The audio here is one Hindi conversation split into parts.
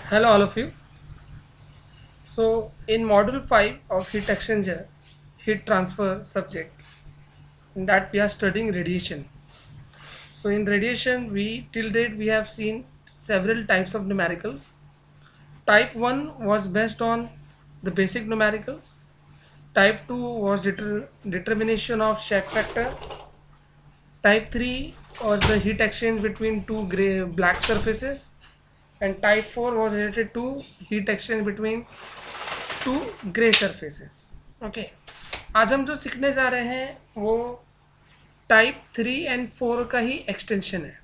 Hello all of you. So in module 5 of heat exchanger, heat transfer subject, in that we are studying radiation. So in radiation we till date we have seen several types of numericals. Type 1 was based on the basic numericals. Type 2 was determination of Schack factor. Type 3 was the heat exchange between two gray black surfaces, and type 4 was related to heat exchange between two grey surfaces. Okay, आज हम जो सीखने जा रहे हैं वो टाइप 3 एंड 4 का ही एक्सटेंशन है,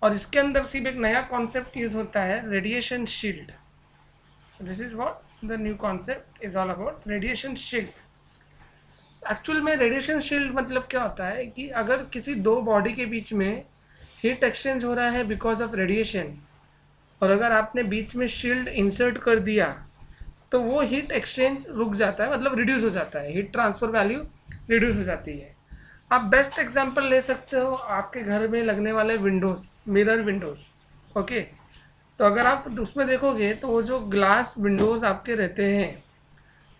और इसके अंदर सिर्फ एक नया कॉन्सेप्ट यूज होता है, radiation shield. This is what the new concept is all about, radiation shield. Actual में रेडिएशन शील्ड मतलब क्या होता है कि अगर किसी दो बॉडी के बीच में हीट एक्सचेंज हो रहा है बिकॉज ऑफ रेडिएशन, और अगर आपने बीच में शील्ड इंसर्ट कर दिया तो वो हीट एक्सचेंज रुक जाता है, मतलब रिड्यूस हो जाता है, हीट ट्रांसफर वैल्यू रिड्यूस हो जाती है. आप बेस्ट एग्जांपल ले सकते हो आपके घर में लगने वाले विंडोज़, मिरर विंडोज़. ओके, तो अगर आप उसमें देखोगे तो वो जो ग्लास विंडोज़ आपके रहते हैं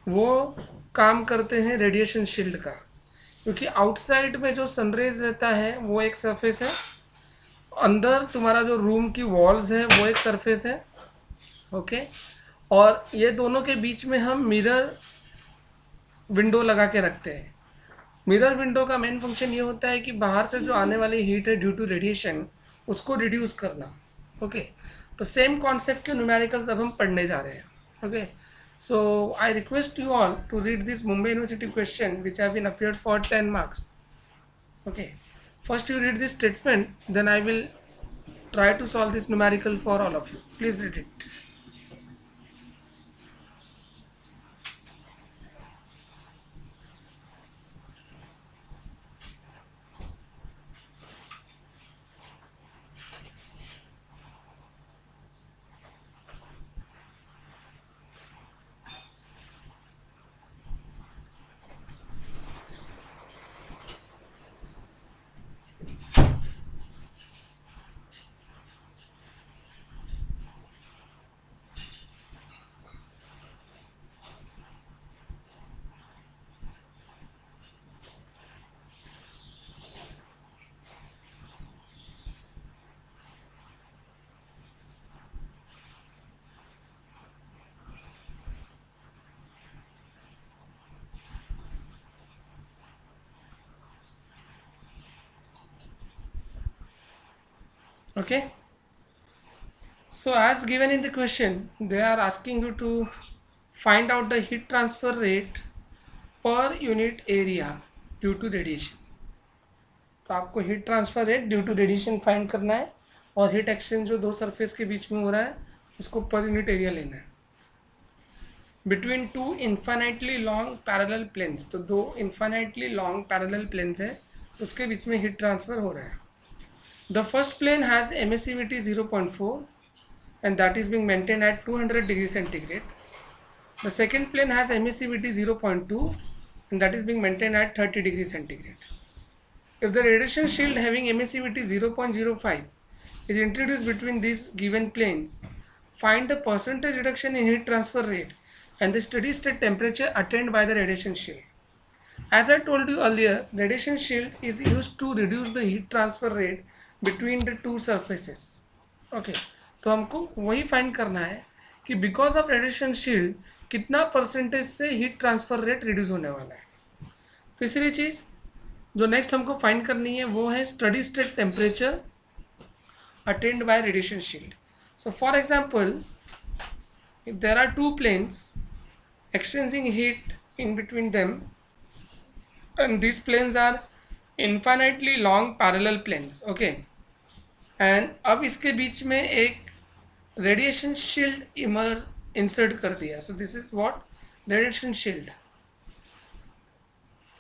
वो काम करते हैं रेडिएशन शील्ड का, क्योंकि आउटसाइड में जो सनरेज रहता है वो एक सरफेस है, अंदर तुम्हारा जो रूम की वॉल्स है वो एक सरफेस है. ओके, और ये दोनों के बीच में हम मिरर विंडो लगा के रखते हैं. मिरर विंडो का मेन फंक्शन ये होता है कि बाहर से जो आने वाली हीट है ड्यू टू रेडिएशन उसको रिड्यूस करना. ओके, तो सेम कॉन्सेप्ट के न्यूमेरिकल्स अब हम पढ़ने जा रहे हैं. Okay, so I request you all to read this Mumbai university question which have been appeared for 10 marks. Okay, first you read this statement, then I will try to solve this numerical for all of you. Please read it. Okay, so as given in the question, they are asking you to find out the heat transfer rate per unit area due to radiation. तो आपको heat transfer rate due to radiation find करना है, और हीट एक्सचेंज जो दो सरफेस के बीच में हो रहा है उसको पर यूनिट एरिया लेना है. Between two infinitely long parallel planes, तो दो इन्फाइनाइटली लॉन्ग पैरेलल प्लेन्स है, उसके बीच में हीट ट्रांसफर हो रहा है. The first plane has emissivity 0.4 and that is being maintained at 200 degrees centigrade. The second plane has emissivity 0.2 and that is being maintained at 30 degrees centigrade. If the radiation shield having emissivity 0.05 is introduced between these given planes, find the percentage reduction in heat transfer rate and the steady state temperature attained by the radiation shield. As I told you earlier, radiation shield is used to reduce the heat transfer rate between the two surfaces. Okay, तो हमको वही फाइंड करना है कि बिकॉज ऑफ रेडिएशन शील्ड कितना परसेंटेज से हीट ट्रांसफर रेट रिड्यूस होने वाला है. तीसरी चीज़ जो नेक्स्ट हमको फाइंड करनी है वो है study state temperature attend by radiation shield. So for example, if there are two planes exchanging heat in between them, and these planes are infinitely long parallel planes. Okay, and अब इसके बीच में एक रेडिएशन शील्ड इंसर्ट कर दिया. सो this is what radiation shield.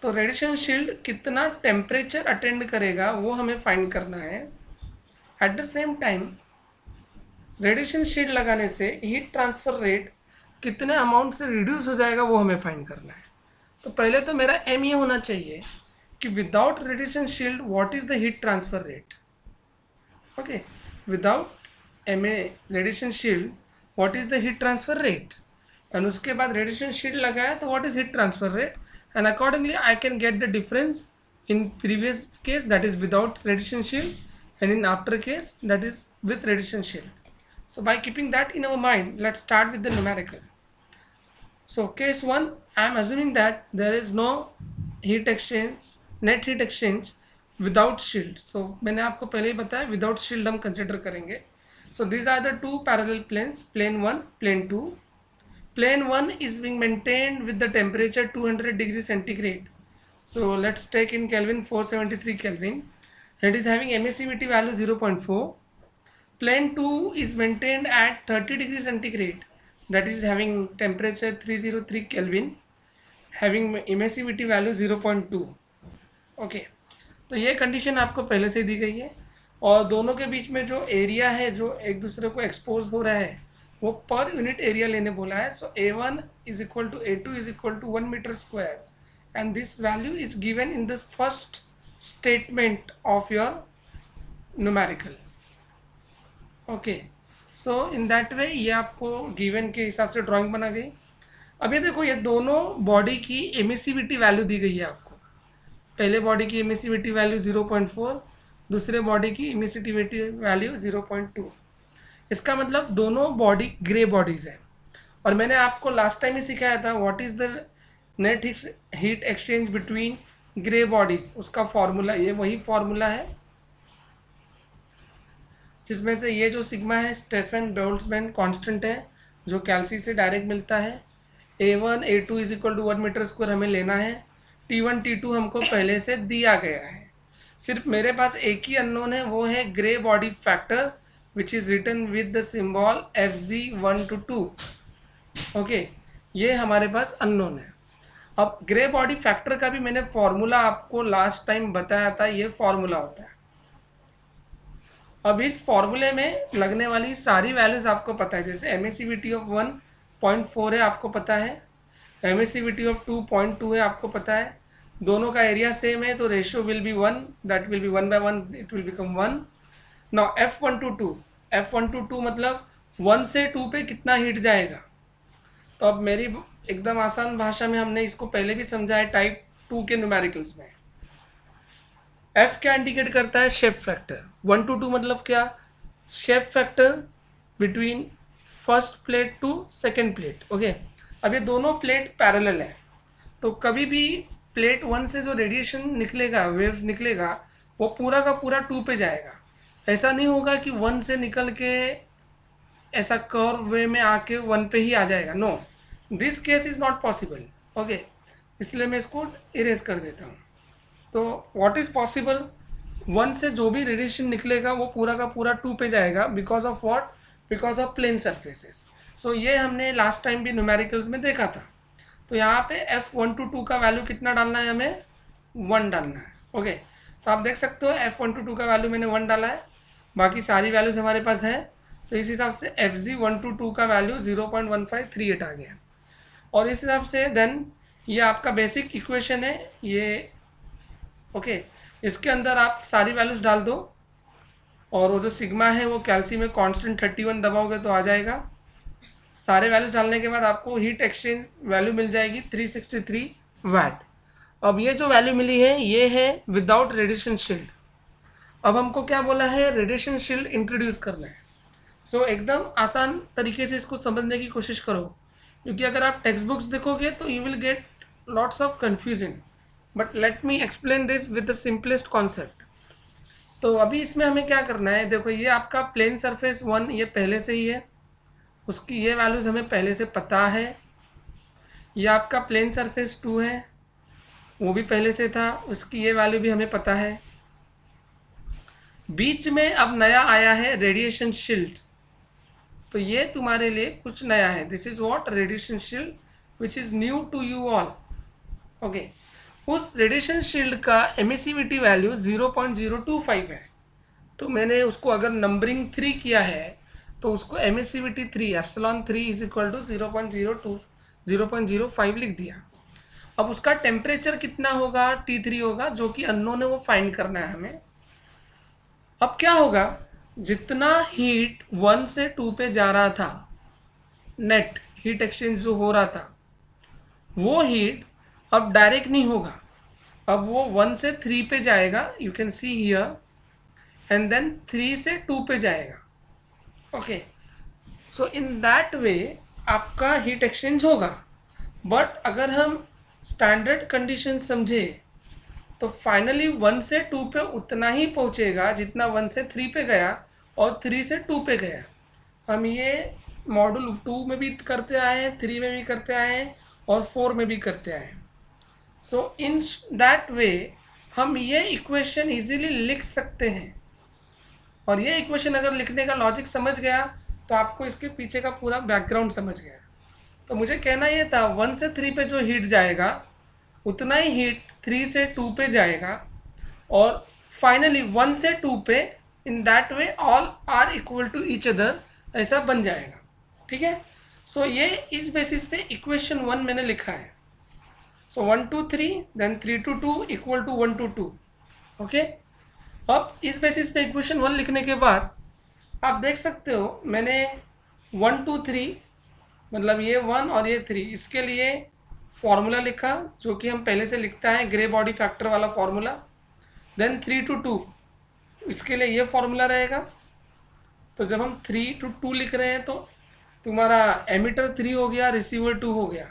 तो रेडिएशन शील्ड कितना टेम्परेचर अटेंड करेगा वो हमें फाइंड करना है. At the same time radiation shield लगाने से हीट ट्रांसफर रेट कितने अमाउंट से रिड्यूस हो जाएगा वो हमें फाइंड करना है. तो पहले तो मेरा एम ये होना चाहिए कि without radiation shield what is the heat transfer rate. Okay, without um a radiation shield what is the heat transfer rate, and उसके बाद रेडिएशन शील्ड लगाया तो what is heat transfer rate, and accordingly I can get the difference in previous case that is without radiation shield and in after case that is with radiation shield. So by keeping that in our mind, let's start with the numerical. So case 1, I am assuming that there is no heat exchange, net heat exchange without shield. So मैंने आपको पहले ही बताया without shield हम consider करेंगे. So these are the two parallel planes, plane 1, plane 2. Plane 1 is being maintained with the temperature 200 degrees centigrade. So let's take in Kelvin 473 Kelvin. It is having emissivity value 0.4. Plane 2 is maintained at 30 degrees centigrade. That is having temperature 303 Kelvin, having emissivity value 0.2. Okay, तो ये कंडीशन आपको पहले से दी गई है, और दोनों के बीच में जो एरिया है जो एक दूसरे को एक्सपोज हो रहा है वो पर यूनिट एरिया लेने बोला है. So A1 is equal to A2 is equal to 1 metre square, and this value is given in the first statement of your numerical. Okay, so in that way ये आपको given के हिसाब से ड्राइंग बना गई. अब ये देखो, ये दोनों बॉडी की एमिसिविटी वैल्यू दी गई है आपको. पहले बॉडी की एमिसिविटी वैल्यू 0.4, दूसरे बॉडी की एमिसिविटी वैल्यू 0.2. इसका मतलब दोनों बॉडी ग्रे बॉडीज है. और मैंने आपको लास्ट टाइम ही सिखाया था what is the net heat exchange between grey bodies. उसका फॉर्मूला ये वही फॉर्मूला है जिसमें से ये जो सिग्मा है स्टेफन बोल्ट्जमैन कांस्टेंट है जो कैल्सी से डायरेक्ट मिलता है. A1 A2 is equal to 1 metre square हमें लेना है. T1 T2 हमको पहले से दिया गया है. सिर्फ मेरे पास एक ही अननोन है, वो है grey body factor which is written with the symbol FG1 to 2. Okay, ये हमारे पास अननोन है. अब ग्रे बॉडी फैक्टर का भी मैंने फॉर्मूला आपको लास्ट टाइम बताया था, ये फॉर्मूला होता है. अब इस फॉर्मूले में लगने वाली सारी वैल्यूज आपको पता है. जैसे एमिसिविटी ऑफ 1.4 है आपको पता है, एमिसिविटी ऑफ 2.2 है आपको पता है. दोनों का एरिया सेम है तो ratio will be 1, that will be 1/1, it will become 1. Now F1 to 2 मतलब 1 से 2 पे कितना हीट जाएगा. तो अब मेरी एकदम आसान भाषा में हमने इसको पहले भी समझा है टाइप 2 के न्यूमेरिकल्स में. F क्या इंडिकेट करता है? Shape factor. 1 to 2 मतलब क्या? Shape factor between first plate to second plate. Okay, अब ये दोनों प्लेट पैरेलल है तो कभी भी प्लेट 1 से जो रेडिएशन निकलेगा, वेव्स निकलेगा, वो पूरा का पूरा 2 पे जाएगा. ऐसा नहीं होगा कि 1 से निकल के ऐसा कर्व वे में आके 1 पे ही आ जाएगा. No, this case is not possible. Okay, इसलिए मैं इसको इरेज कर देता हूँ. तो व्हाट इज पॉसिबल, 1 से जो भी रेडिएशन निकलेगा वो पूरा का पूरा 2 पे जाएगा. Because of what? Because of plane surfaces. So ये हमने लास्ट टाइम भी न्यूमेरिकल्स में देखा था. तो यहाँ पे F1 to 2 का वैल्यू कितना डालना है? हमें 1 डालना है. ओके, तो आप देख सकते हो F1 to 2 का वैल्यू मैंने 1 डाला है, बाकी सारी वैल्यूज हमारे पास है. तो इस हिसाब से FG1 to 2 का वैल्यू 0.1538 आ गया. और इस हिसाब से देन ये आपका बेसिक इक्वेशन है ये. ओके, इसके अंदर आप सारी वैल्यूज डाल दो और वो जो सिग्मा है वो कैल्सी में कांस्टेंट 31 दबाओगे तो आ जाएगा. सारे वैल्यूज डालने के बाद आपको हीट एक्सचेंज वैल्यू मिल जाएगी 363 वाट. अब ये जो वैल्यू मिली है ये है विदाउट रेडिएशन शील्ड. अब हमको क्या बोला है? रेडिएशन शील्ड इंट्रोड्यूस करना है. सो एकदम आसान तरीके से इसको समझने की कोशिश करो, क्योंकि अगर आप टेक्स्ट बुक्स देखोगे तो you will get lots of confusion. But let me explain this with the simplest concept. तो अभी इसमें हमें क्या करना है? देखो, ये आपका प्लेन सरफेस 1 ये पहले से ही है, उसकी ये वैल्यूज़ हमें पहले से पता है. ये आपका प्लेन सरफेस 2 है, वो भी पहले से था, उसकी ये वैल्यू भी हमें पता है. बीच में अब नया आया है रेडिएशन शील्ड. तो ये तुम्हारे लिए कुछ नया है. This is what? Radiation shield which is new to you all. Okay, उस रेडिएशन शील्ड का एमिसिविटी वैल्यू 0.025 है. तो मैंने उसको अगर नंबरिंग 3 किया है तो उसको emissivity 3 epsilon 3 is equal to 0.05 लिख दिया. अब उसका टेम्परेचर कितना होगा? T3 होगा, जो कि अननोन है, वो फाइंड करना है हमें. अब क्या होगा? जितना हीट 1 से 2 पे जा रहा था नेट हीट एक्सचेंज जो हो रहा था वो हीट अब डायरेक्ट नहीं होगा, अब वो 1 से 3 पे जाएगा, you can see here, and then 3 से 2 पे जाएगा। ओके, सो इन दैट वे आपका हीट एक्सचेंज होगा। बट अगर हम स्टैंडर्ड कंडीशन समझे तो फाइनली 1 से 2 पे उतना ही पहुंचेगा जितना 1 से 3 पे गया और 3 से 2 पे गया। हम ये मॉड्यूल 2 में भी करते आए हैं, 3 में भी करते आए हैं और 4 में भी करते आए हैं। सो इन दैट वे हम ये इक्वेशन इजीली लिख सकते हैं, और ये इक्वेशन अगर लिखने का लॉजिक समझ गया तो आपको इसके पीछे का पूरा बैकग्राउंड समझ गया। तो मुझे कहना ये था 1 से 3 पे जो हीट जाएगा उतना ही हीट 3 से 2 पे जाएगा, और फाइनली 1 से 2 पे, in that way all are equal to each other, ऐसा बन जाएगा। ठीक है, सो ये इस बेसिस पे इक्वेशन 1 मैंने लिखा है। So 1 to 3 then 3 to 2 equal to 1 to 2। Okay, अब इस बेसिस पे इक्वेशन 1 लिखने के बाद आप देख सकते हो मैंने 1 to 3 मतलब ये 1 और ये 3, इसके लिए फॉर्मूला लिखा जो कि हम पहले से लिखता है, ग्रे बॉडी फैक्टर वाला फॉर्मूला। देन 3 to 2 इसके लिए ये फॉर्मूला रहेगा। तो जब हम 3 to 2 लिख रहे हैं तो तुम्हारा एमिटर 3 हो गया, रिसीवर 2 हो गया।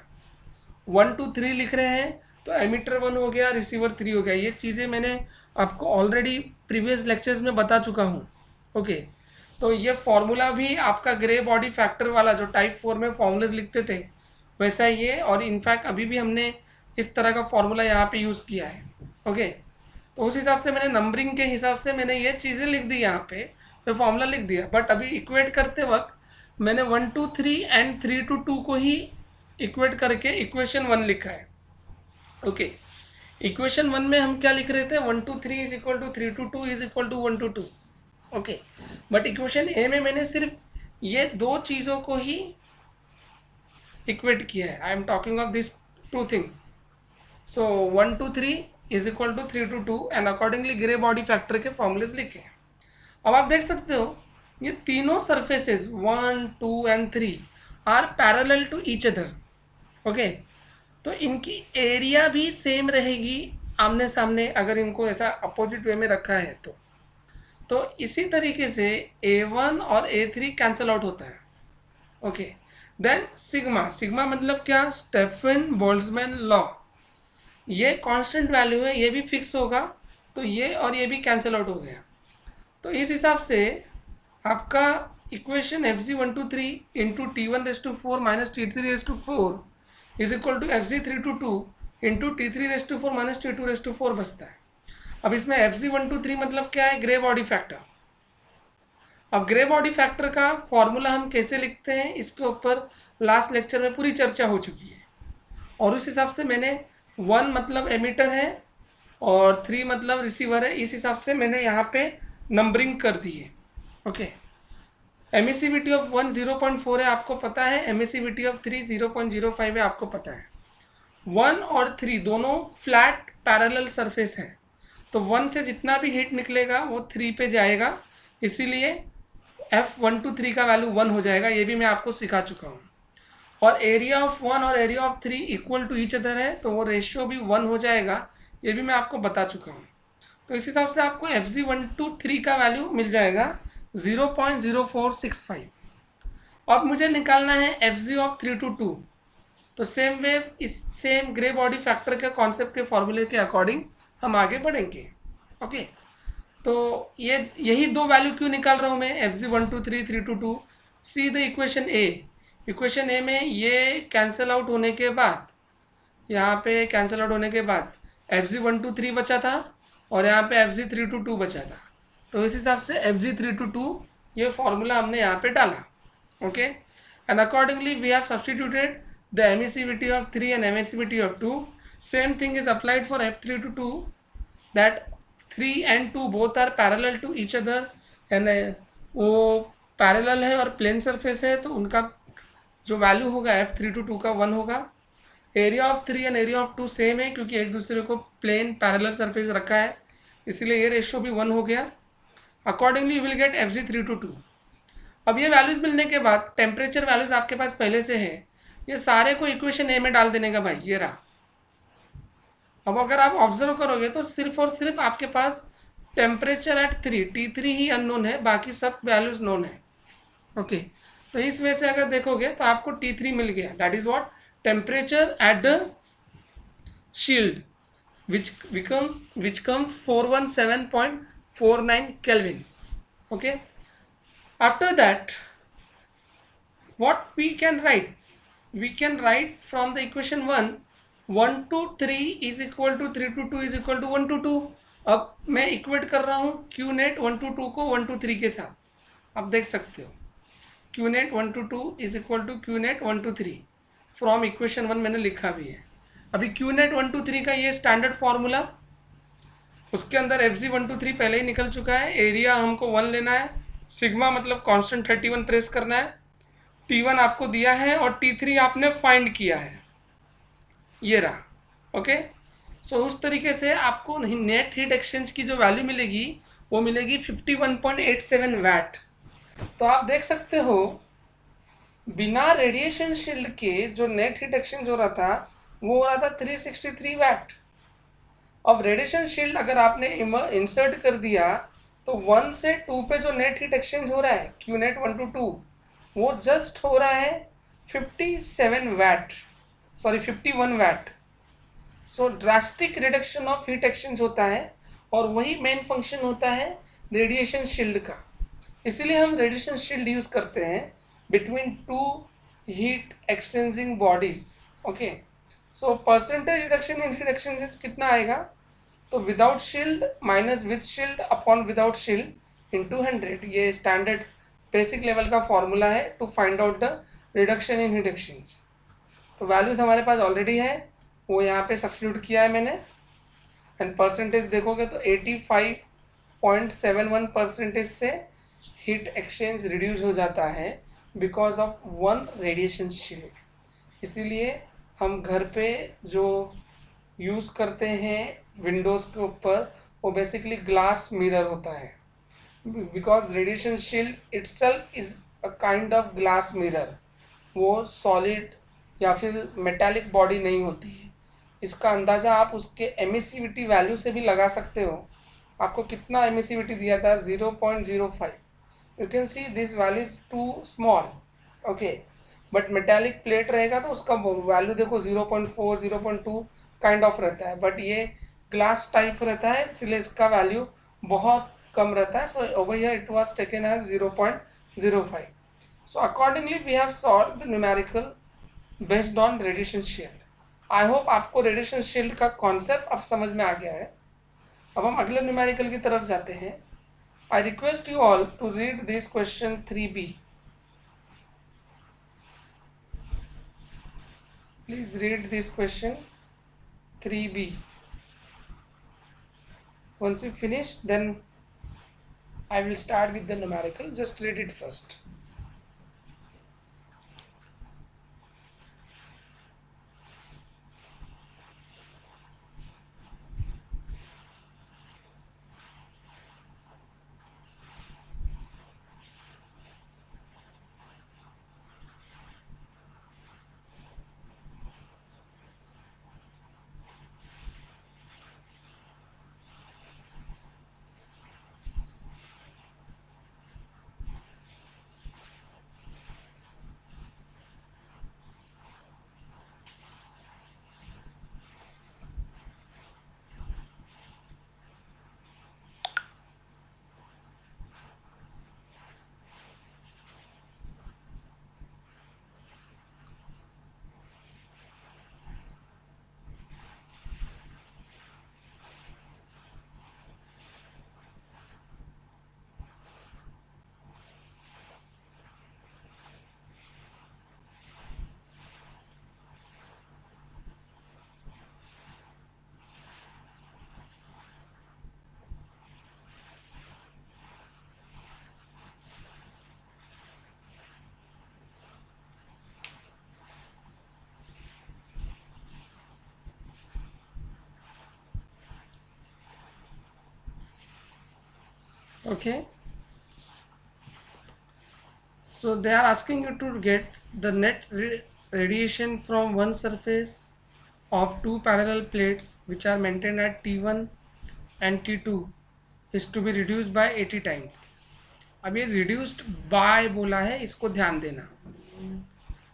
1 to 3 लिख रहे हैं तो एमिटर 1 हो गया, रिसीवर 3 हो गया। ये चीज़ें मैंने आपको ऑलरेडी प्रीवियस लेक्चर्स में बता चुका हूँ। ओके, तो ये फॉर्मूला भी आपका ग्रे बॉडी फैक्टर वाला जो टाइप 4 में फॉर्मूलाज लिखते थे वैसा ही है, और इनफैक्ट अभी भी हमने इस तरह का फॉर्मूला यहाँ पे यूज़ किया है। ओके, तो उस हिसाब से मैंने नंबरिंग के हिसाब से मैंने ये चीज़ें लिख दी यहाँ पे, तो फॉर्मूला लिख दिया। बट अभी इक्वेट करते वक्त मैंने 1 to 3 एंड 3 to 2 को ही इक्वेट करके इक्वेशन 1 लिखा है। ओके, इक्वेशन 1 में हम क्या लिख रहे थे, 1 to 3 is equal to 3 to 2 is equal to 1 to 2। Okay, but equation A में मैंने सिर्फ ये दो चीज़ों को ही इक्वेट किया है। I am talking of this two things. So 1 to 3 is equal to 3 to 2 and accordingly grey body factor के फॉर्मूलेस लिखे। अब आप देख सकते हो ये तीनों surfaces 1, 2 and 3 are parallel to each other. Okay, तो इनकी एरिया भी सेम रहेगी आमने सामने, अगर इनको ऐसा अपोजिट वे में रखा है तो इसी तरीके से A1 और A3 कैंसल आउट होता है। ओके, देन सिग्मा, सिग्मा मतलब क्या, स्टेफन बोल्ट्जमैन लॉ, ये कांस्टेंट वैल्यू है, ये भी फिक्स होगा, तो ये और ये भी कैंसल आउट हो गया। तो इस हिसाब से आपका equation Fg1 to 3 into T1⁴ minus T3⁴ is equal to Fg3 to 2 into T3⁴ minus T2⁴ बचता है। अब इसमें Fg1 to 3 मतलब क्या है, ग्रे बॉडी फैक्टर। अब ग्रे बॉडी फैक्टर का फॉर्मूला हम कैसे लिखते हैं इसके ऊपर लास्ट लेक्चर में पूरी चर्चा हो चुकी है, और उस हिसाब से मैंने 1 मतलब एमिटर है और 3 मतलब रिसीवर है, इस हिसाब से मैंने यहाँ पे नंबरिंग कर दी है। ओके, एमिसिविटी ऑफ 1 0.4 है, आपको पता है। एमिसिविटी ऑफ 3 0.05 है, आपको पता है। 1 और 3 दोनों फ्लैट पैरेलल सरफेस हैं, तो 1 से जितना भी हीट निकलेगा वो 3 पे जाएगा, इसीलिए F1 to 3 का वैल्यू 1 हो जाएगा। ये भी मैं आपको सिखा चुका हूँ। और एरिया ऑफ 1 और area of 3 equal to each other है, तो वो रेशियो भी 1 हो जाएगा, ये भी मैं आपको बता चुका हूँ। तो इस हिसाब से आपको Fg1 to 3 का वैल्यू मिल जाएगा 0.0465। अब मुझे निकालना है Fg ऑफ 3 to 2, तो सेम वे इस सेम ग्रे बॉडी फैक्टर के कॉन्सेप्ट के फॉर्मूले के अकॉर्डिंग हम आगे बढ़ेंगे। ओके, तो यही दो वैल्यू क्यों निकाल रहा हूँ मैं, Fg1 to 3, 3 to 2। See the equation A, equation A में ये कैंसिल आउट होने के बाद, यहाँ पे कैंसिल आउट होने के बाद Fg1 to 3 बचा था और यहाँ पे Fg3 to 2 बचा था, तो इस हिसाब से Fg3 to 2 ये फॉर्मूला हमने यहाँ पे डाला। Okay, and accordingly we have substituted the emissivity of 3 and emissivity of 2। Same thing is applied for F3 to 2, that 3 and 2 both are parallel to each other, and वो पैरेलल है और प्लेन सरफेस है, तो उनका जो वैल्यू होगा F3 to 2 का 1 होगा। Area of 3 and area of 2 same है, क्योंकि एक दूसरे को प्लेन पैरेलल सरफेस रखा है, इसलिए ये रेशियो भी 1 हो गया। Accordingly you will get Fg3 to 2। अब ये वैल्यूज़ मिलने के बाद टेम्परेचर वैल्यूज़ आपके पास पहले से है, ये सारे को इक्वेशन ए में डाल देने का भाई, ये रहा। अब अगर आप ऑब्जर्व करोगे तो सिर्फ और सिर्फ आपके पास टेम्परेचर एट T3 ही अननोन है, बाकी सब वैल्यूज नोन है। ओके, तो इस वजह से अगर देखोगे तो आपको T3 मिल गया, that is what temperature at the shield which comes 417.49 Kelvin. Okay, after that what we can write from the equation 1 to 3 is equal to 3 to 2 is equal to 1 to 2. अब मैं इक्वेट कर रहा हूँ क्यू नेट 1 to 2 को 1 to 3 के साथ, आप देख सकते हो Q net 1 to 2 is equal to Q net 1 to 3 from equation 1 मैंने लिखा भी है। अभी क्यू नेट 1 to 3 का ये स्टैंडर्ड फॉर्मूला, उसके अंदर एफ जी 1 to 3 पहले ही निकल चुका है, एरिया हमको 1 लेना है, सिग्मा मतलब कांस्टेंट 31 प्रेस करना है, T1 आपको दिया है और T3 आपने फाइंड किया है, ये रहा। ओके, सो उस तरीके से आपको नेट हीट एक्सचेंज की जो वैल्यू मिलेगी वो मिलेगी 51.87 वैट। तो आप देख सकते हो बिना रेडिएशन शील्ड के जो नेट हीट एक्सचेंज हो रहा था वो हो रहा था 363 वैट। अब रेडिएशन शील्ड अगर आपने इंसर्ट कर दिया तो 1 से 2 पे जो नेट हीट एक्सचेंज हो रहा है क्यू नेट 1 to 2 वो जस्ट हो रहा है 57 watt, sorry 51 watt. So drastic reduction of heat exchange होता है और वही मेन फंक्शन होता है रेडिएशन शील्ड का। इसीलिए हम रेडिएशन शील्ड यूज करते हैं between two heat exchanging bodies. Okay, so percentage reduction in heat exchange कितना आएगा, तो without shield minus with shield upon without shield into 100, ये स्टैंडर्ड बेसिक लेवल का फॉर्मूला है to find out the reduction in heat exchange. तो वैल्यूज हमारे पास ऑलरेडी है, वो यहाँ पे सब्स्टिट्यूट किया है मैंने, एंड परसेंटेज देखोगे तो 85.71 परसेंटेज से हीट एक्सचेंज रिड्यूस हो जाता है बिकॉज ऑफ 1 रेडिएशन शील्ड। इसीलिए हम घर पे जो यूज़ करते हैं विंडोज़ के ऊपर वो बेसिकली ग्लास मिरर होता है, because radiation shield itself is a kind of glass mirror, वो सॉलिड या फिर मेटालिक बॉडी नहीं होती है। इसका अंदाज़ा आप उसके एमिसिविटी वैल्यू से भी लगा सकते हो। आपको कितना एमिसिविटी दिया था, 0.05। You can see this value is too small. Okay, but metallic plate रहेगा तो उसका वैल्यू देखो 0.4 0.2 काइंड ऑफ रहता है, बट ये ग्लास टाइप रहता है इसलिए इसका वैल्यू बहुत कम रहता है। So over here it was taken as 0.05। So accordingly we have solved the numerical based on radiation shield. I hope आपको रेडिएशन शील्ड का कॉन्सेप्ट अब समझ में आ गया है। अब हम अगले न्यूमेरिकल की तरफ जाते हैं। I request you all to read this question 3B। Please read this question 3B। Once you finish, then I will start with the numerical. Just read it first. Okay. So they are asking you to get the net radiation from one surface of two parallel plates which are maintained at T1 and T2 is to be reduced by 80 times. अब ये reduced by बोला है, इसको ध्यान देना.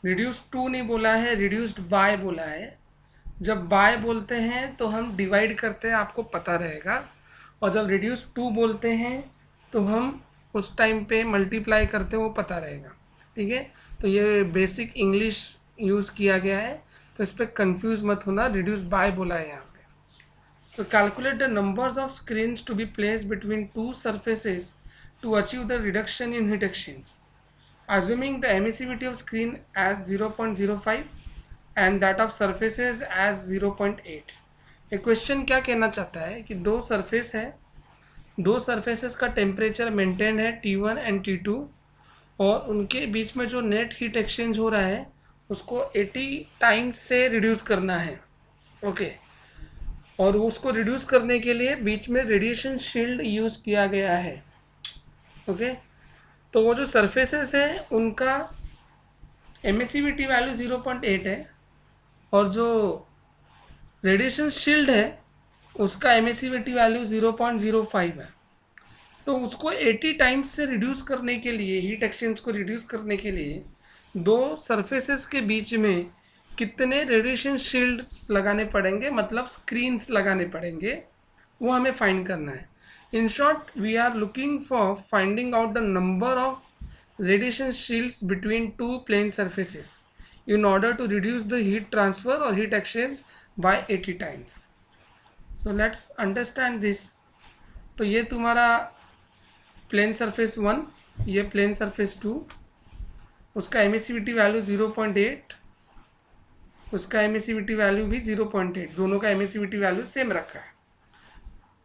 reduced to नहीं बोला है, reduced by बोला है. जब by बोलते हैं तो हम divide करते हैं, आपको पता रहेगा. और जब reduced to बोलते हैं तो हम उस टाइम पे मल्टीप्लाई करते हैं, वो पता रहेगा. ठीक है, तो ये बेसिक इंग्लिश यूज़ किया गया है, तो इस पर कंफ्यूज मत होना. रिड्यूस बाय बोला है यहाँ पे. So calculate the numbers of screens to be place between two surfaces to achieve the reduction in heat exchange, assuming the emissivity of screen as 0.05 and that of surfaces as 0.8. ये क्वेश्चन क्या कहना चाहता है कि दो सरफेस है, दो सरफेसेस का टेम्परेचर मेंटेन है T1 एंड T2, और उनके बीच में जो नेट हीट एक्सचेंज हो रहा है उसको 80 टाइम्स से रिड्यूस करना है. ओके, और उसको रिड्यूस करने के लिए बीच में रेडिएशन शील्ड यूज़ किया गया है. ओके, तो वो जो सरफेसेस हैं उनका एमिसिविटी वैल्यू 0.8 है, और जो रेडिएशन शील्ड है उसका एमिसिविटी वैल्यू 0.05 है. तो उसको 80 टाइम्स से रिड्यूस करने के लिए, हीट एक्सचेंज को रिड्यूस करने के लिए दो सरफेसेस के बीच में कितने रेडिएशन शील्ड्स लगाने पड़ेंगे, मतलब स्क्रीन्स लगाने पड़ेंगे, वो हमें फाइंड करना है. In short, we are looking for finding out the number of radiation shields between two plane surfaces in order to reduce the heat transfer or heat exchange by 80 times. So let's understand this. तो ये तुम्हारा प्लेन सरफेस 1, ये प्लेन सरफेस 2, उसका एमिसिविटी वैल्यू 0.8, उसका एमिसिविटी वैल्यू भी 0.8, दोनों का एमिसिविटी वैल्यू सेम रखा है.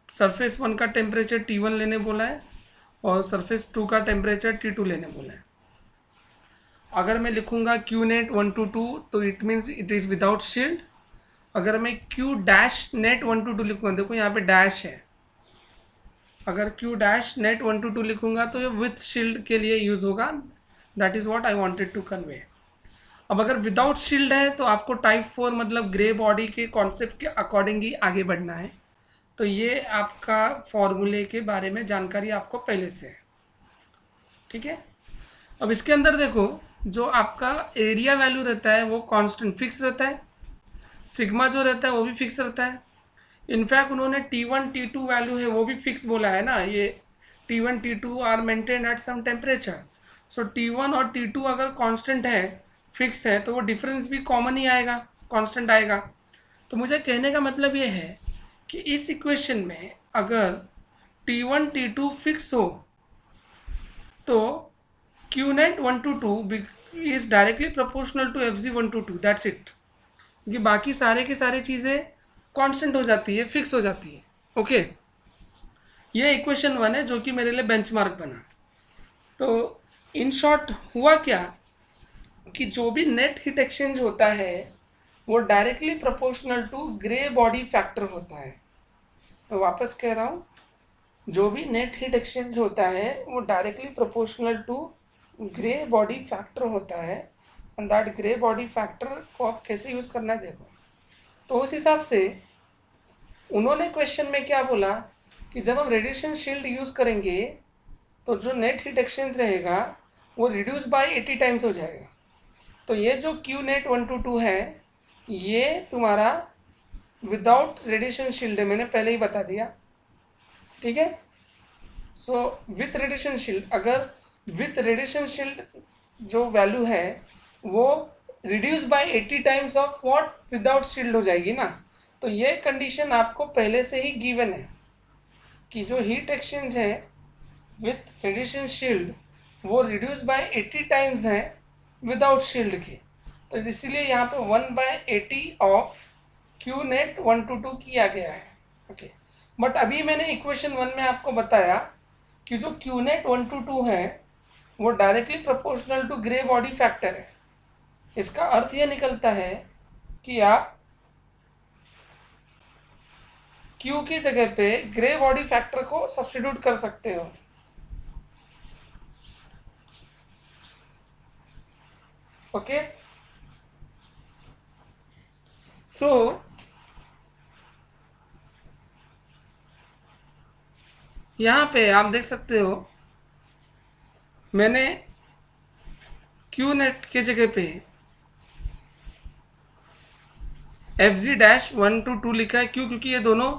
सरफेस 1 का टेम्परेचर T1 लेने बोला है और सरफेस 2 का टेम्परेचर T2 लेने बोला है. अगर मैं लिखूंगा Q नेट 1 to 2 तो it means it is without shield. अगर मैं Q डैश नेट 1 to 2 लिखूंगा, देखो यहाँ पे डैश है, अगर Q डैश नेट 1 to 2 लिखूंगा तो ये विथ शील्ड के लिए यूज़ होगा. That is what I wanted to convey. अब अगर विदाउट शील्ड है तो आपको टाइप 4 मतलब ग्रे बॉडी के कॉन्सेप्ट के अकॉर्डिंग ही आगे बढ़ना है. तो ये आपका फॉर्मूले के बारे में जानकारी आपको पहले से है. ठीक है, अब इसके अंदर देखो, जो आपका एरिया वैल्यू रहता है वो कांस्टेंट फिक्स रहता है, सिग्मा जो रहता है वो भी फिक्स रहता है. इनफैक्ट उन्होंने T1 T2 वैल्यू है वो भी फिक्स बोला है ना. ये T1 T2 are maintain at some temperature. So T1 और T2 अगर कांस्टेंट है, फिक्स है, तो वो डिफरेंस भी कॉमन ही आएगा, कांस्टेंट आएगा. तो मुझे कहने का मतलब ये है कि इस इक्वेशन में अगर T1 T2 फिक्स हो तो Q net 1 to 2 is directly proportional to FG 1 to 2. That's it. क्योंकि बाकी सारे की सारी चीज़ें कांस्टेंट हो जाती है, फिक्स हो जाती है. ओके, ये इक्वेशन 1 है जो कि मेरे लिए बेंचमार्क बना. तो इन शॉर्ट हुआ क्या कि जो भी नेट हीट एक्सचेंज होता है वो directly proportional to grey body factor होता है. मैं वापस कह रहा हूँ, जो भी नेट हीट एक्सचेंज होता है वो directly proportional to grey body factor होता है. And that grey body factor को आप कैसे यूज़ करना है देखो. तो उस हिसाब से उन्होंने क्वेश्चन में क्या बोला कि जब हम रेडिएशन शील्ड यूज़ करेंगे तो जो नेट हीट एक्सचेंज रहेगा वो रिड्यूस बाय 80 टाइम्स हो जाएगा. तो ये जो Q नेट 1 to 2 है ये तुम्हारा विदाउट रेडिएशन शील्ड है, मैंने पहले ही बता दिया. ठीक है, सो विथ रेडिएशन शील्ड, अगर विथ रेडिएशन शील्ड जो वैल्यू है वो reduce by 80 times of what without shield हो जाएगी ना. तो ये कंडीशन आपको पहले से ही गिवन है कि जो हीट एक्सचेंज है विथ रेडिएशन शील्ड वो रिड्यूस बाय 80 टाइम्स है विदाउट शील्ड के. तो इसीलिए यहाँ पे 1/80 ऑफ Q नेट 1 to 2 किया गया है. ओके, बट अभी मैंने इक्वेशन 1 में आपको बताया कि जो Q नेट 1 to 2 है वो directly proportional to grey body factor है. इसका अर्थ ये निकलता है कि आप Q की जगह पे ग्रे बॉडी फैक्टर को सब्स्टिट्यूट कर सकते हो. ओके, सो यहाँ पे आप देख सकते हो मैंने क्यू नेट के जगह पे एफ जी डैश 1 to 2 लिखा है। क्यों? क्योंकि ये दोनों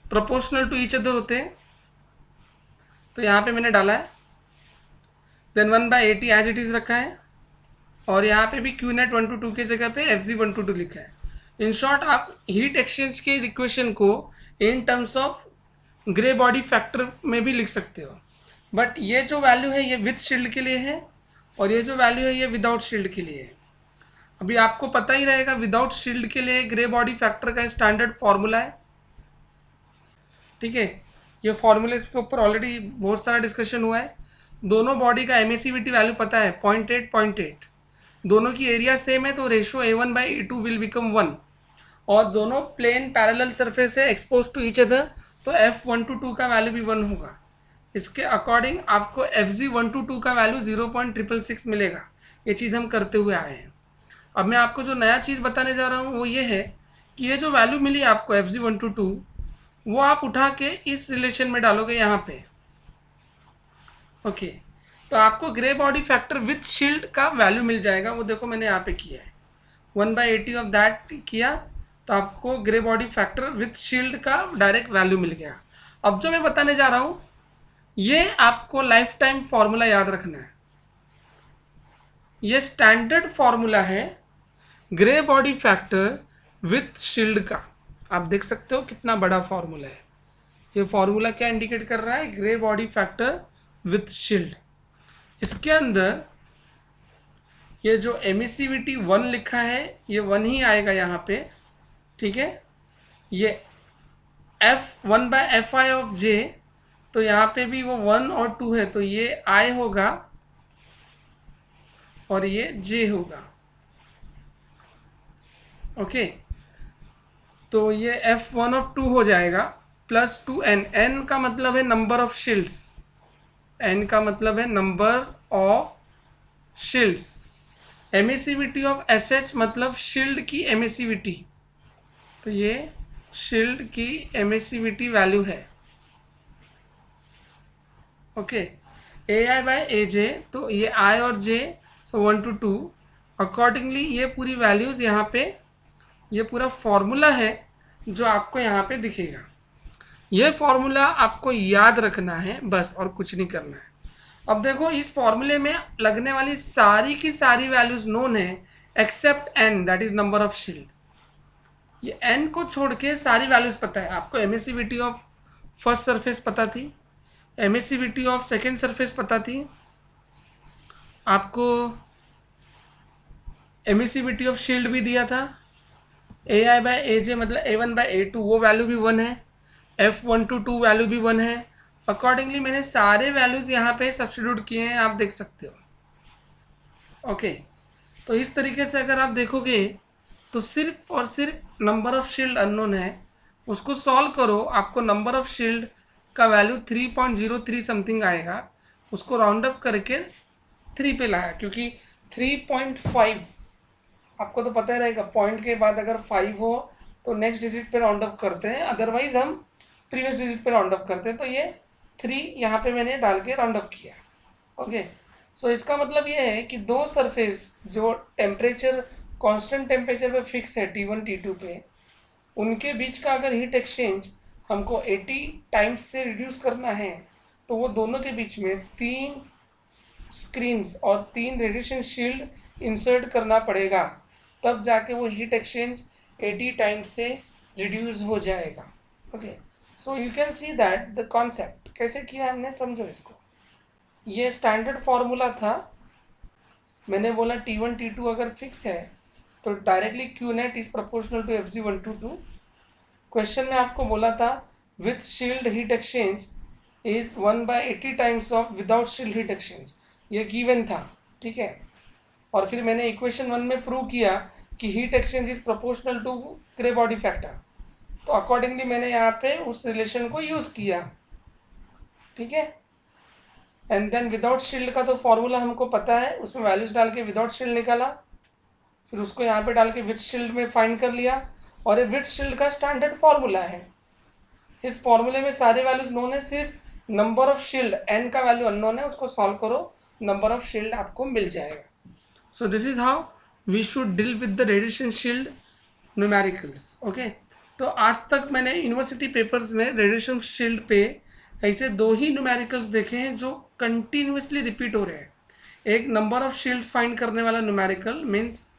प्रोपोर्शनल टू ईच अदर होते हैं, तो यहाँ पे मैंने डाला है। देन 1/80 एज इट इज़ रखा है, और यहाँ पे भी क्यू नेट 1 to 2 की जगह पे एफ जी 1 to 2 लिखा है। इन शॉर्ट आप हीट एक्सचेंज के इक्वेशन को in terms of grey body factor में भी लिख सकते हो, बट ये जो वैल्यू है ये विद शील्ड के लिए है, और ये जो वैल्यू है ये विदाउट शील्ड के लिए है। अभी आपको पता ही रहेगा विदाउट शील्ड के लिए ग्रे बॉडी फैक्टर का स्टैंडर्ड फॉर्मूला है, ठीक है। ये फॉर्मूले के ऊपर ऑलरेडी बहुत सारा डिस्कशन हुआ है। दोनों बॉडी का एमिसिविटी वैल्यू पता है 0.8 0.8, दोनों की एरिया सेम है तो रेशियो A1/A2 विल बिकम 1, और दोनों प्लेन पैरेलल सरफेस है एक्सपोज टू ईच अदर, तो F1 to 2 का वैल्यू भी 1 होगा। इसके अकॉर्डिंग आपको FG 1 to 2 का वैल्यू 0.666 मिलेगा। ये चीज़ हम करते हुए आए हैं। अब मैं आपको जो नया चीज़ बताने जा रहा हूँ वो ये है कि ये जो वैल्यू मिली आपको FG 1 to 2, वो आप उठा के इस रिलेशन में डालोगे यहाँ पे, ओके। तो आपको grey body factor with shield का वैल्यू मिल जाएगा। वो देखो मैंने यहाँ पे किया है 1/80 ऑफ दैट किया, तो आपको grey body factor with shield का डायरेक्ट वैल्यू मिल गया। अब जो मैं बताने जा रहा हूँ ये आपको लाइफ टाइम फॉर्मूला याद रखना है। ये स्टैंडर्ड फॉर्मूला है grey body factor with shield का। आप देख सकते हो कितना बड़ा फॉर्मूला है। ये फॉर्मूला क्या इंडिकेट कर रहा है? Grey body factor with shield. इसके अंदर ये जो एमिसिविटी 1 लिखा है ये 1 ही आएगा यहाँ पे, ठीक है। ये F 1/Fi ऑफ J, तो यहाँ पे भी वो 1 और 2 है, तो ये I होगा और ये J होगा, ओके। तो ये F1 ऑफ 2 हो जाएगा प्लस 2n। n का मतलब है नंबर ऑफ शील्ड्स, n का मतलब है number of shields. Emissivity of SH मतलब शील्ड की एमिसिविटी, तो ये शील्ड की एमिसिविटी वैल्यू है, ओके। AI/AJ, तो ये I और J, सो 1 to 2 अकॉर्डिंगली ये पूरी वैल्यूज़ यहाँ पे, ये पूरा फॉर्मूला है जो आपको यहाँ पे दिखेगा। ये फॉर्मूला आपको याद रखना है बस, और कुछ नहीं करना है। अब देखो इस फॉर्मूले में लगने वाली सारी की सारी वैल्यूज नोन है except n, that is number of shield. ये n को छोड़ के सारी वैल्यूज पता है आपको। एमिसिविटी ऑफ फर्स्ट सरफेस पता थी, एमिसिविटी ऑफ सेकेंड सरफेस पता थी आपको, एमिसिविटी ऑफ शील्ड भी दिया था। AI/AJ मतलब A1/A2 वो वैल्यू भी 1 है, F1 to 2 वैल्यू भी 1 है। अकॉर्डिंगली मैंने सारे वैल्यूज़ यहाँ पे सब्स्टिट्यूट किए हैं, आप देख सकते हो, ओके। तो इस तरीके से अगर आप देखोगे तो सिर्फ और सिर्फ नंबर ऑफ शील्ड अननोन है, उसको सॉल्व करो, आपको नंबर ऑफ शील्ड का वैल्यू 3.03 समथिंग आएगा। उसको राउंड अप करके 3 पे लाया, क्योंकि 3.5 आपको तो पता ही रहेगा, पॉइंट के बाद अगर 5 हो तो नेक्स्ट डिजिट पे राउंड अप करते हैं, अदरवाइज हम प्रीवियस डिजिट पे राउंड अप करते हैं। तो ये 3 यहाँ पे मैंने डाल के राउंड अप किया, ओके। सो इसका मतलब ये है कि दो सरफेस जो टेम्परेचर कांस्टेंट टेम्परेचर पे फिक्स है T1 T2 पे, उनके बीच का अगर हीट एक्सचेंज हमको 80 टाइम्स से रिड्यूस करना है, तो वो दोनों के बीच में 3 स्क्रीन्स और 3 रेडिएशन शील्ड इंसर्ट करना पड़ेगा, तब जाके वो हीट एक्सचेंज 80 टाइम्स से रिड्यूस हो जाएगा, okay. So you can see that the concept कैसे किया हमने, समझो इसको। ये स्टैंडर्ड फॉर्मूला था, मैंने बोला T1 T2 अगर फिक्स है तो directly Q net is proportional to FG 1 to 2। Question में आपको बोला था with shield heat exchange is 1/80 times of without shield heat exchange, ये गिवन था, ठीक है। और फिर मैंने इक्वेशन 1 में प्रूव किया कि heat exchange is proportional to grey body factor, तो अकॉर्डिंगली मैंने यहाँ पे उस रिलेशन को यूज़ किया, ठीक है। एंड देन विदाउट शील्ड का तो फॉर्मूला हमको पता है, उसमें वैल्यूज डाल के विदाउट शील्ड निकाला, फिर उसको यहाँ पे डाल के विथ शील्ड में फाइंड कर लिया, और ये विथ शील्ड का स्टैंडर्ड फॉर्मूला है। इस फॉर्मूले में सारे वैल्यूज नोन है, सिर्फ नंबर ऑफ शील्ड एन का वैल्यू अननोन है, उसको सॉल्व करो, नंबर ऑफ शील्ड आपको मिल जाएगा। So this is how we should deal with the radiation shield numericals. Okay, तो आज तक मैंने यूनिवर्सिटी पेपर्स में रेडिएशन शील्ड पे ऐसे 2 ही न्यूमेरिकल्स देखे हैं जो कंटिन्यूसली रिपीट हो रहे हैं। एक नंबर ऑफ शील्ड्स फाइंड करने वाला numerical means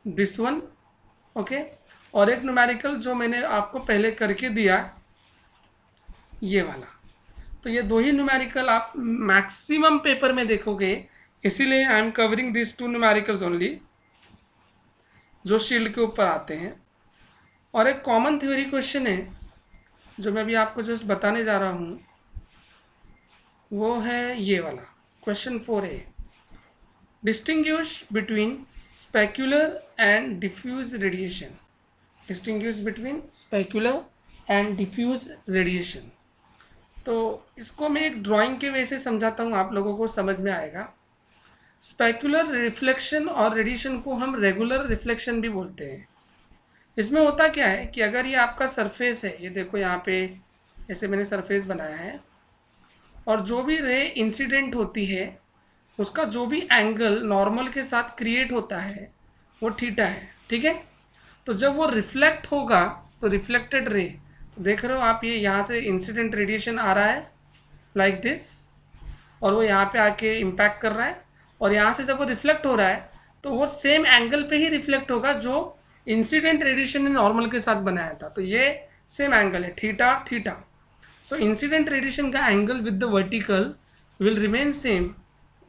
this one, okay, और एक न्यूमेरिकल जो मैंने आपको पहले करके दिया ये वाला। तो ये 2 ही न्यूमेरिकल आप मैक्सिमम पेपर में देखोगे, इसीलिए I am covering this 2 numericals only जो शील्ड के ऊपर आते हैं। और एक कॉमन थ्योरी क्वेश्चन है जो मैं अभी आपको जस्ट बताने जा रहा हूँ, वो है ये वाला question 4A, distinguish between specular and diffuse radiation. Distinguish between specular and diffuse radiation. तो इसको मैं एक ड्राइंग के वे से समझाता हूँ, आप लोगों को समझ में आएगा। स्पेक्युलर रिफ्लेक्शन और रेडिएशन को हम रेगुलर रिफ्लेक्शन भी बोलते हैं। इसमें होता क्या है कि अगर ये आपका सरफेस है, ये देखो यहाँ पे ऐसे मैंने सरफेस बनाया है, और जो भी रे इंसिडेंट होती है उसका जो भी एंगल नॉर्मल के साथ क्रिएट होता है वो थीटा है, ठीक है। तो जब वो रिफ्लेक्ट होगा तो रिफ्लेक्टेड रे, तो देख रहे हो आप, ये यहाँ से इंसिडेंट रेडिएशन आ रहा है लाइक दिस, और वो यहाँ पे आके इम्पैक्ट कर रहा है, और यहाँ से जब वो रिफ्लेक्ट हो रहा है तो वो सेम एंगल पे ही रिफ्लेक्ट होगा जो इंसिडेंट रेडिएशन ने नॉर्मल के साथ बनाया था। तो ये सेम एंगल है theta theta. So incident radiation का angle with the vertical will remain same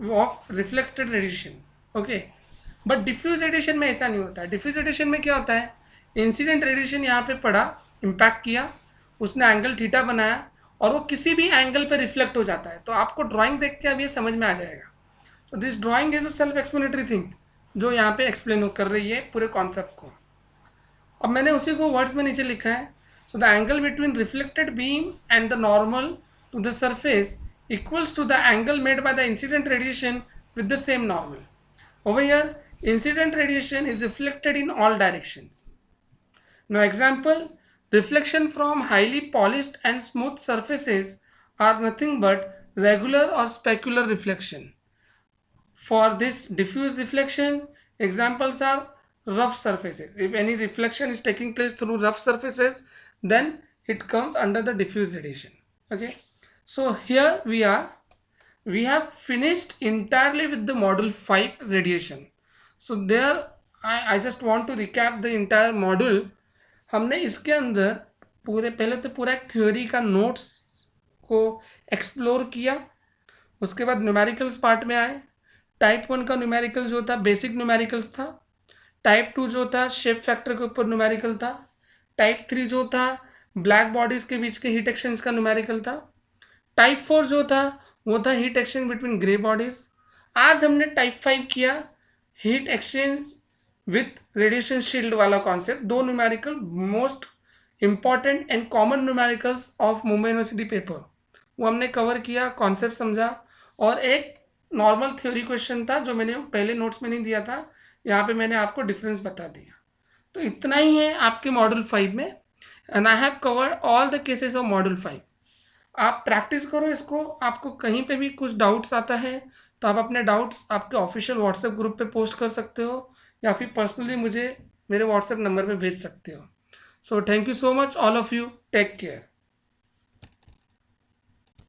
of reflected radiation, okay. But diffuse radiation में ऐसा नहीं होता है। डिफ्यूज रेडिएशन में क्या होता है, इंसिडेंट रेडिएशन यहाँ पे पड़ा, इम्पैक्ट किया, उसने एंगल थीटा बनाया, और वो किसी भी एंगल पे रिफ्लेक्ट हो जाता है। तो आपको ड्राइंग देख के अब ये समझ में आ जाएगा। So this drawing is a self explanatory thing जो यहाँ पे एक्सप्लेन कर रही है पूरे कॉन्सेप्ट को। अब मैंने उसी को वर्ड्स में नीचे लिखा है। So the angle between reflected beam and the normal to the surface equals to the angle made by the incident radiation with the same normal. Over here, incident radiation is reflected in all directions. Now example, reflection from highly polished and smooth surfaces are nothing but regular or specular reflection. For this diffuse reflection, examples are rough surfaces. If any reflection is taking place through rough surfaces, then it comes under the diffuse radiation. Okay. So here we have finished entirely with the module 5 radiation. So there I just want to recap the entire module. हमने इसके अंदर पहले तो पूरा एक थ्योरी का नोट्स को एक्सप्लोर किया, उसके बाद न्यूमेरिकल्स पार्ट में आए। टाइप 1 का न्यूमेरिकल जो था बेसिक न्यूमेरिकल्स था, टाइप 2 जो था शेप फैक्टर के ऊपर न्यूमेरिकल था, टाइप 3 जो था ब्लैक बॉडीज के बीच के हीट एक्सचेंज का न्यूमेरिकल था, टाइप 4 जो था वो था heat exchange between grey bodies. आज हमने टाइप 5 किया heat exchange with radiation shield वाला concept. 2 numerical most important and common numericals of Mumbai university paper, वो हमने कवर किया, कॉन्सेप्ट समझा, और एक नॉर्मल थ्योरी क्वेश्चन था जो मैंने पहले नोट्स में नहीं दिया था, यहाँ पे मैंने आपको डिफरेंस बता दिया। तो इतना ही है आपके मॉड्यूल 5 में, and I have covered all the cases of module 5। आप प्रैक्टिस करो इसको। आपको कहीं पे भी कुछ डाउट्स आता है तो आप अपने डाउट्स आपके ऑफिशियल व्हाट्सएप ग्रुप पे पोस्ट कर सकते हो, या फिर पर्सनली मुझे मेरे व्हाट्सएप नंबर पे भेज सकते हो। So thank you so much all of you, take care.